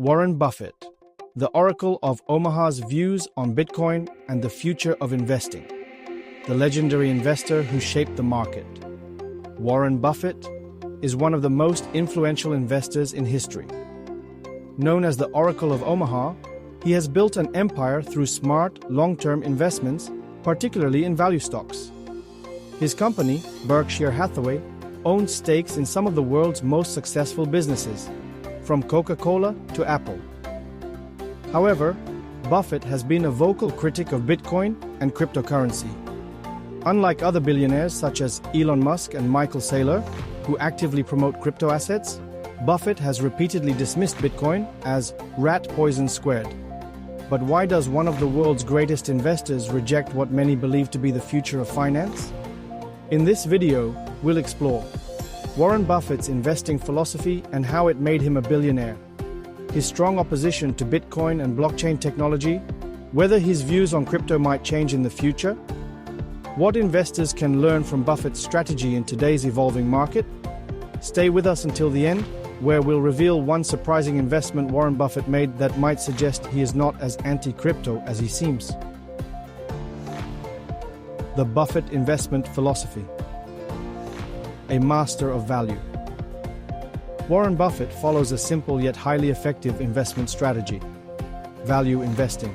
Warren Buffett, the Oracle of Omaha's views on Bitcoin and the future of investing. The legendary investor who shaped the market. Warren Buffett is one of the most influential investors in history. Known as the Oracle of Omaha, he has built an empire through smart, long-term investments, particularly in value stocks. His company, Berkshire Hathaway, owns stakes in some of the world's most successful businesses, from Coca-Cola to Apple. However, Buffett has been a vocal critic of Bitcoin and cryptocurrency. Unlike other billionaires such as Elon Musk and Michael Saylor, who actively promote crypto assets, Buffett has repeatedly dismissed Bitcoin as rat poison squared. But why does one of the world's greatest investors reject what many believe to be the future of finance? In this video, we'll explore Warren Buffett's investing philosophy and how it made him a billionaire, his strong opposition to Bitcoin and blockchain technology, whether his views on crypto might change in the future, what investors can learn from Buffett's strategy in today's evolving market. Stay with us until the end, where we'll reveal one surprising investment Warren Buffett made that might suggest he is not as anti-crypto as he seems. The Buffett investment philosophy. A master of value. Warren Buffett follows a simple yet highly effective investment strategy: value investing.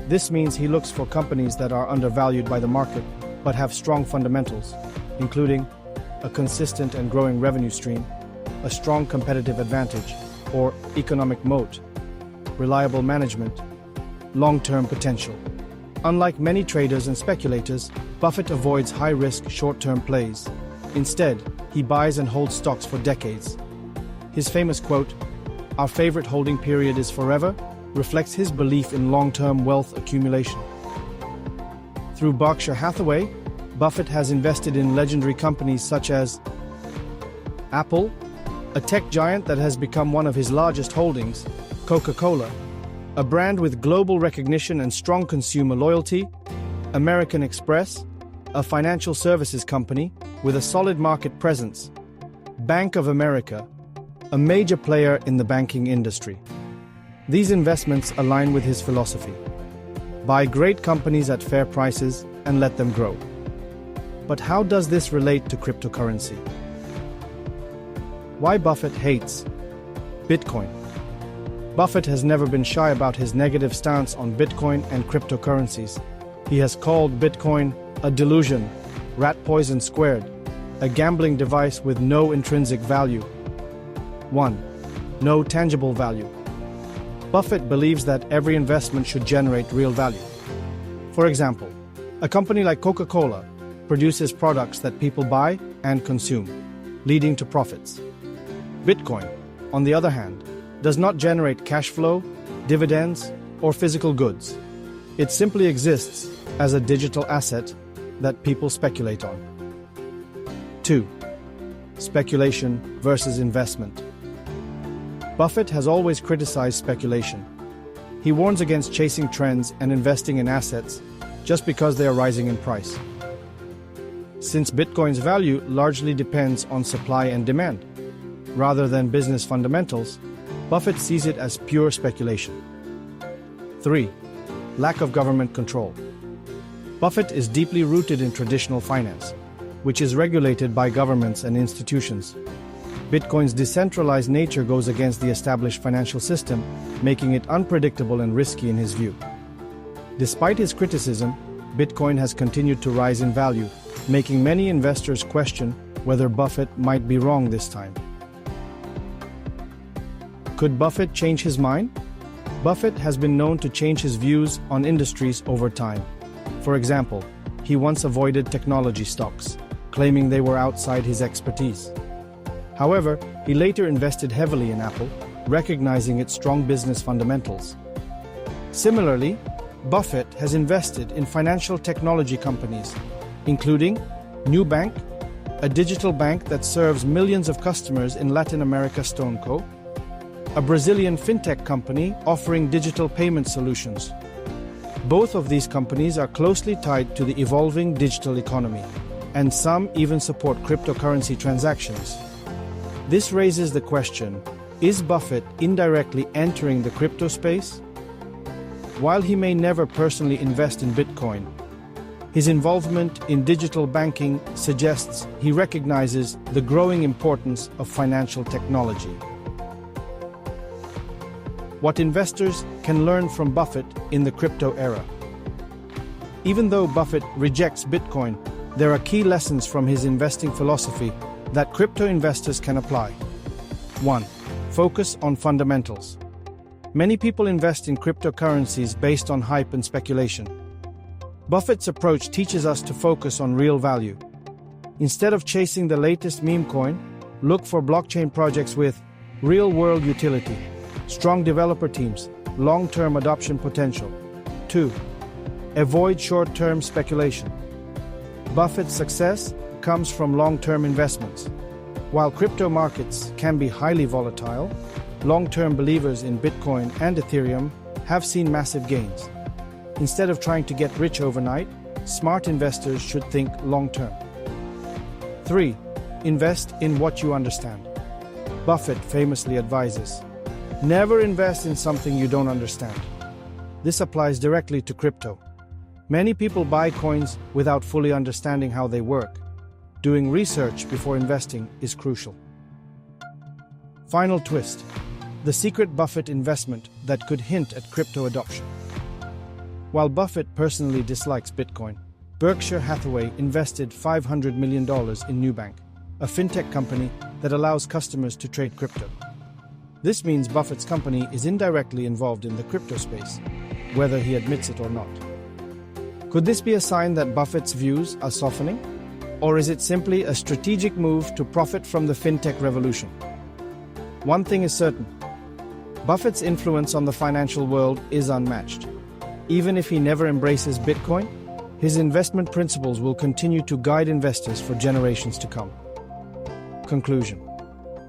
This means he looks for companies that are undervalued by the market but have strong fundamentals, including a consistent and growing revenue stream, a strong competitive advantage or economic moat, reliable management, long-term potential. Unlike many traders and speculators, Buffett avoids high-risk short-term plays. Instead, he buys and holds stocks for decades. His famous quote, "Our favorite holding period is forever," reflects his belief in long-term wealth accumulation. Through Berkshire Hathaway, Buffett has invested in legendary companies such as Apple, a tech giant that has become one of his largest holdings, Coca-Cola, a brand with global recognition and strong consumer loyalty, American Express, a financial services company with a solid market presence, Bank of America, a major player in the banking industry. These investments align with his philosophy: buy great companies at fair prices and let them grow. But how does this relate to cryptocurrency? Why Buffett hates Bitcoin. Buffett has never been shy about his negative stance on Bitcoin and cryptocurrencies. He has called Bitcoin a delusion, rat poison squared, a gambling device with no intrinsic value. 1. No tangible value. Buffett believes that every investment should generate real value. For example, a company like Coca-Cola produces products that people buy and consume, leading to profits. Bitcoin, on the other hand, does not generate cash flow, dividends, or physical goods. It simply exists as a digital asset that people speculate on. 2. Speculation versus investment. Buffett has always criticized speculation. He warns against chasing trends and investing in assets just because they are rising in price. Since Bitcoin's value largely depends on supply and demand, rather than business fundamentals, Buffett sees it as pure speculation. 3. Lack of government control. Buffett is deeply rooted in traditional finance, which is regulated by governments and institutions. Bitcoin's decentralized nature goes against the established financial system, making it unpredictable and risky in his view. Despite his criticism, Bitcoin has continued to rise in value, making many investors question whether Buffett might be wrong this time. Could Buffett change his mind? Buffett has been known to change his views on industries over time. For example, he once avoided technology stocks, claiming they were outside his expertise. However, he later invested heavily in Apple, recognizing its strong business fundamentals. Similarly, Buffett has invested in financial technology companies, including Nubank, a digital bank that serves millions of customers in Latin America, StoneCo, a Brazilian fintech company offering digital payment solutions. Both of these companies are closely tied to the evolving digital economy, and some even support cryptocurrency transactions. This raises the question, Is Buffett indirectly entering the crypto space? While he may never personally invest in Bitcoin, his involvement in digital banking suggests he recognizes the growing importance of financial technology. What investors can learn from Buffett in the crypto era. Even though Buffett rejects Bitcoin, there are key lessons from his investing philosophy that crypto investors can apply. 1. Focus on fundamentals. Many people invest in cryptocurrencies based on hype and speculation. Buffett's approach teaches us to focus on real value. Instead of chasing the latest meme coin, look for blockchain projects with real-world utility, strong developer teams, long-term adoption potential. 2. Avoid short-term speculation. Buffett's success comes from long-term investments. While crypto markets can be highly volatile, long-term believers in Bitcoin and Ethereum have seen massive gains. Instead of trying to get rich overnight, smart investors should think long-term. 3. Invest in what you understand. Buffett famously advises, never invest in something you don't understand. This applies directly to crypto. Many people buy coins without fully understanding how they work. Doing research before investing is crucial. Final twist: the secret Buffett investment that could hint at crypto adoption. While Buffett personally dislikes Bitcoin, Berkshire Hathaway invested $500 million in Nubank, a fintech company that allows customers to trade crypto. This means Buffett's company is indirectly involved in the crypto space, whether he admits it or not. Could this be a sign that Buffett's views are softening? Or is it simply a strategic move to profit from the fintech revolution? One thing is certain: Buffett's influence on the financial world is unmatched. Even if he never embraces Bitcoin, his investment principles will continue to guide investors for generations to come. Conclusion: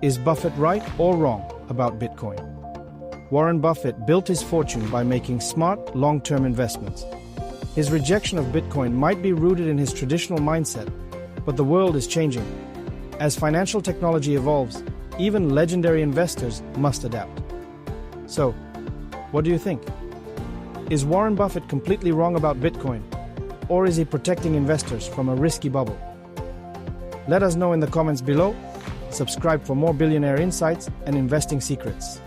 is Buffett right or wrong about Bitcoin? Warren Buffett built his fortune by making smart, long-term investments. His rejection of Bitcoin might be rooted in his traditional mindset, but the world is changing. As financial technology evolves, even legendary investors must adapt. So, what do you think? Is Warren Buffett completely wrong about Bitcoin? Or is he protecting investors from a risky bubble? Let us know in the comments below. Subscribe for more billionaire insights and investing secrets.